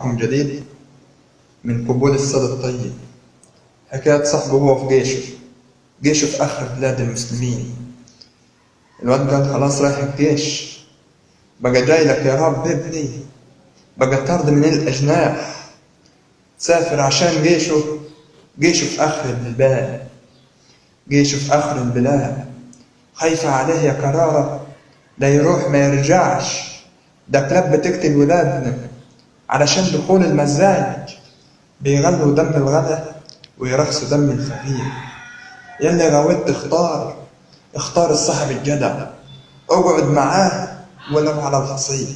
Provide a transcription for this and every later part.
معكم جديد من قبول الصدى الطيب. حكاية صاحبه وهو في جيشه في آخر بلاد المسلمين. الواد قال خلاص رايح الجيش، بقى جاي لك يا رب ابني، بقى طرد من الأجناح، سافر عشان جيشه في آخر البلاد، جيشه في آخر البلاد، خايفة عليه يا كرارة، ده يروح ما يرجعش، ده كلاب بتقتل ولادنا علشان دخول المزاج، بيغلوا دم الغلا ويرخصوا دم الفقير. يلي غاوت اختار الصاحب الجدع، اقعد معاه ولو على الحصير،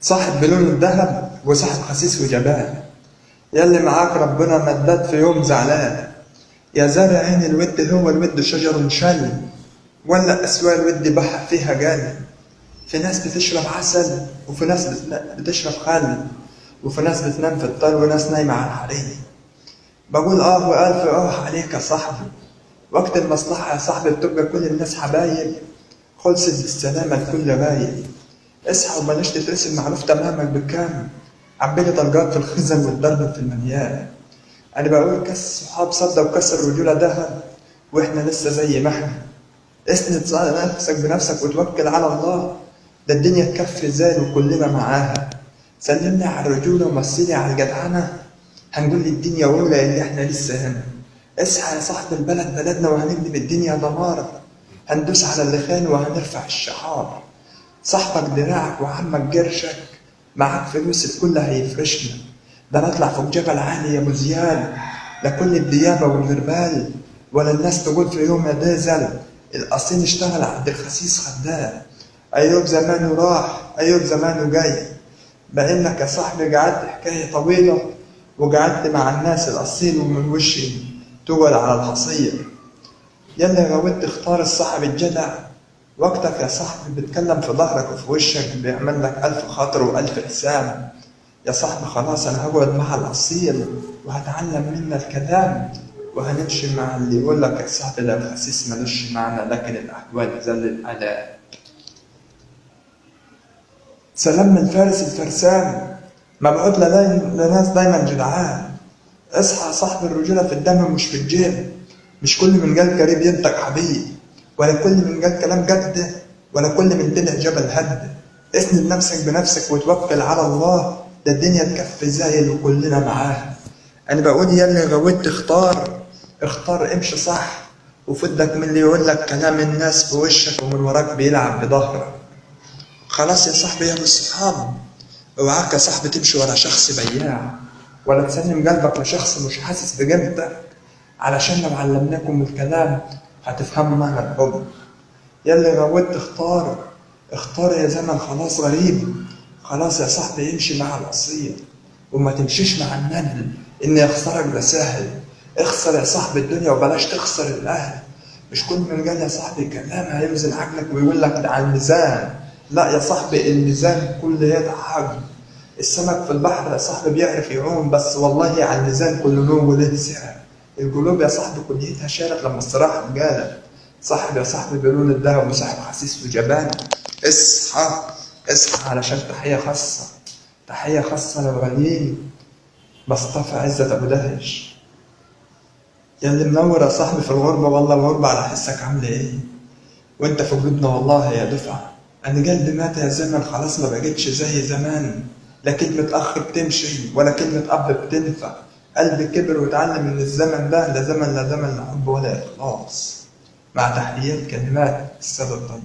صاحب بلون الذهب وصاحب خسيس وجبان. يلي معاك ربنا ما تبات في يوم زعلان، يا زارع عين الود هو الود شجر شل، ولا أسوار الود بحر فيها جاني. في ناس بتشرب عسل وفي ناس بتشرب خل، وفي ناس بتنام في الطل وناس نايمة على الحرير. بقول وألف عليك يا صاحبي، وقت المصلحة يا صاحبي بتبقى كل الناس حبايب، خلصت بالسلامة الكل غايب. اصحى وبلاش تترسم معروف تمامك بالكامل، عبالي طلقات في الخزن والضرب في المليان. أنا بقول كاس صحاب صدى وكسر الرجولة دهب، وإحنا لسه زي ما إحنا. اسند نفسك بنفسك وتوكل على الله، ده الدنيا تكفي زال وكلنا معاها. سلمني على الرجولة ومثلي على الجدعنة، هنقول للدنيا أولى اللي إحنا لسه هنا. اصحى يا صاحب البلد بلدنا وهنقلب الدنيا دمار، هندوس على اللي خان وهنرفع الشعار. صاحبك دراعك وعمك قرشك، معاك فلوس الكل هيفرشنا، ده نطلع فوق جبل عالي يا ابو زياد، لكل الديابة والغربال، ولا الناس تقول في يوم يا دازل الأصيل اشتغل عند الخسيس خدام. أيوب زمانه راح، أيوب زمانه جاي، بقولك يا صاحبي قعدت حكاية طويلة، وقعدت مع الناس الأصيل ومن وشي تقعد على الحصير. يلا غاوت اختار الصاحب الجدع، وقتك يا صاحبي بيتكلم في ظهرك وفي وشك، بيعمل لك ألف خاطر وألف حساب. يا صاحبي خلاص أنا هقعد مع الأصيل وهتعلم منا الكلام، وهنمشي مع اللي يقول لك يا صاحبي ده الخسيس ملوش معنى، لكن الأحوال ذل على سلام من فارس الفرسان، مبعوث لناس دايما جدعان. اصحى يا صاحب الرجولة في الدم مش في الجيب، مش كل من قال قريب ينطق حبيب، ولا كل من قال كلام جد، ولا كل من طلع جبل هد. اسند نفسك بنفسك وتوكل على الله، ده الدنيا تكفي زايل وكلنا معاها. انا بقول يلي غويت اختار امشي صح، وفدك من اللي يقول لك كلام الناس في وشك ومن وراك بيلعب بظهرك. خلاص يا صاحبي يا ابو الصحاب، اوعاك يا صاحبي تمشي ورا شخص بياع، ولا تسلم قلبك لشخص مش حاسس بقيمتك، علشان لو علمناكم الكلام هتفهموا معنى الحب. يلي غويت اختار يا زمن، خلاص غريب، خلاص يا صاحبي امشي مع الأصيل وما تمشيش مع الندل، إن يخسرك ده سهل. اخسر يا صاحبي الدنيا وبلاش تخسر الأهل، مش كل من قال يا صاحبي كلام هيوزن عقلك ويقول لك ده على الميزان. لا يا صاحبي الميزان كل يد حجم، السمك في البحر يا صاحبي بيعرف يعوم، بس والله على الميزان كل نوم وله سعر. القلوب يا صاحبي كليتها شالت لما الصراحة اتقالت، صاحب يا صاحبي بلون الذهب وصاحب خسيس وجبان. اصحى علشان تحية خاصة للغنيين، مصطفى عزت أبو دهش. ياللي منور يا صاحبي في الغربة، والله الغربة على حسك عاملة ايه، وانت في وجودنا والله يا دفعة. انا قلبي مات يا زمن، خلاص ما بقتش زي زمان، لا كلمة أخ بتمشي ولا كلمة أب بتنفع. قلبي كبر واتعلم إن الزمن ده لا زمن لا حب ولا إخلاص. مع تحيات كلمات السادة الطيب.